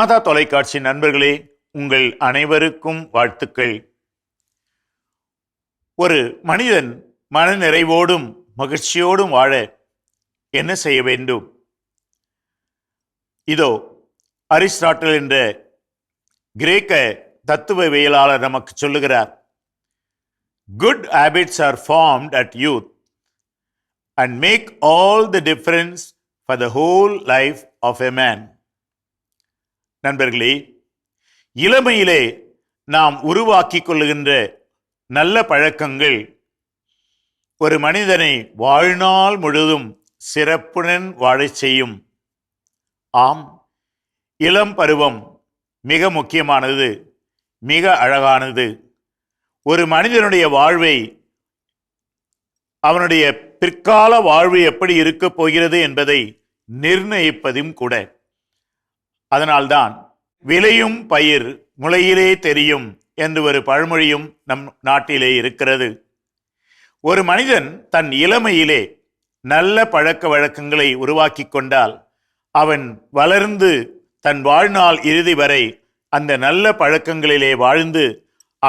மாதா தொலைக்காட்சி நண்பர்களே, உங்கள் அனைவருக்கும் வாழ்த்துக்கள். ஒரு மனிதன் மனநிறைவோடும் மகிழ்ச்சியோடும் வாழ என்ன செய்ய வேண்டும்? இதோ அரிஸ்டாட்டில் என்ற கிரேக்க தத்துவவியலாளர் நமக்கு சொல்லுகிறார். Good habits are formed at youth and make all the difference for the whole life of a man. நண்பர்களே, இளமையிலே நாம் உருவாக்கிக் கொள்ளுகின்ற நல்ல பழக்கங்கள் ஒரு மனிதனை வாழ்நாள் முழுதும் சிறப்புடன் வாழச் செய்யும். ஆம், இளம் பருவம் மிக முக்கியமானது, மிக அழகானது. ஒரு மனிதனுடைய வாழ்வை, அவனுடைய பிற்கால வாழ்வு எப்படி இருக்கப் போகிறது என்பதை நிர்ணயிப்பதும் கூட. அதனால்தான் விளையும் பயிர் முளையிலே தெரியும் என்று ஒரு பழமொழியும் நம் நாட்டிலே இருக்கிறது. ஒரு மனிதன் தன் இளமையிலே நல்ல பழக்க வழக்கங்களை உருவாக்கி கொண்டால் அவன் வளர்ந்து தன் வாழ்நாள் இறுதி வரை அந்த நல்ல பழக்கங்களிலே வாழ்ந்து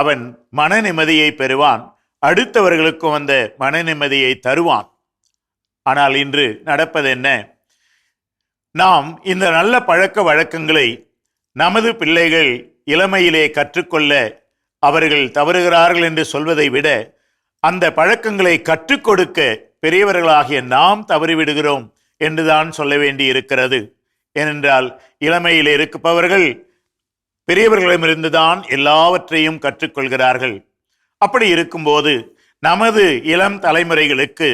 அவன் மன நிம்மதியை பெறுவான், அடுத்தவர்களுக்கும் அந்த மன நிம்மதியை தருவான். ஆனால் இன்று நடப்பது என்ன? நாம் இந்த நல்ல பழக்க வழக்கங்களை நமது பிள்ளைகள் இளமையிலே கற்றுக்கொள்ள அவர்கள் தவறுகிறார்கள் என்று சொல்வதை விட, அந்த பழக்கங்களை கற்றுக் கொடுக்க பெரியவர்களாகிய நாம் தவறிவிடுகிறோம் என்றுதான் சொல்ல வேண்டி இருக்கிறது. ஏனென்றால் இளமையில் இருப்பவர்கள் பெரியவர்களிடமிருந்துதான் எல்லாவற்றையும் கற்றுக்கொள்கிறார்கள். அப்படி இருக்கும்போது நமது இளம் தலைமுறைகளுக்கு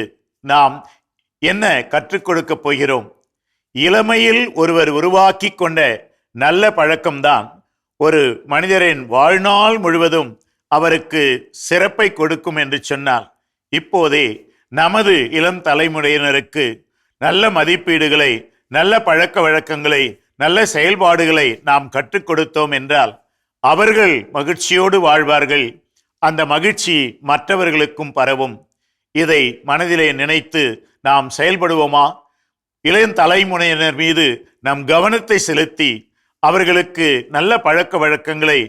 நாம் என்ன கற்றுக் கொடுக்கப் போகிறோம்? இளமையில் ஒருவர் உருவாக்கி கொண்ட நல்ல பழக்கம்தான் ஒரு மனிதரின் வாழ்நாள் முழுவதும் அவருக்கு சிறப்பை கொடுக்கும் என்று சொன்னால், இப்போதே நமது இளம் தலைமுறையினருக்கு நல்ல மதிப்பீடுகளை, நல்ல பழக்க வழக்கங்களை, நல்ல செயல்பாடுகளை நாம் கற்றுக் கொடுத்தோம் என்றால் அவர்கள் மகிழ்ச்சியோடு வாழ்வார்கள். அந்த மகிழ்ச்சி மற்றவர்களுக்கும் பரவும். இதை மனதிலே நினைத்து நாம் செயல்படுவோமா? இளைய தலைமுறையினர் மீது நம் கவனத்தை செலுத்தி அவர்களுக்கு நல்ல பழக்க வழக்கங்களை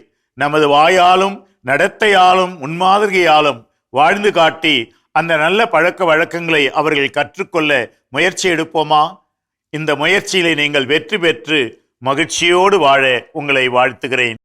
நமது வாயாலும் நடத்தையாலும் முன்மாதிரியாலும் வாழ்ந்து காட்டி அந்த நல்ல பழக்க வழக்கங்களை அவர்கள் கற்றுக்கொள்ள முயற்சி எடுப்போமா? இந்த முயற்சியிலே நீங்கள் வெற்றி பெற்று மகிழ்ச்சியோடு வாழ உங்களை வாழ்த்துகிறேன்.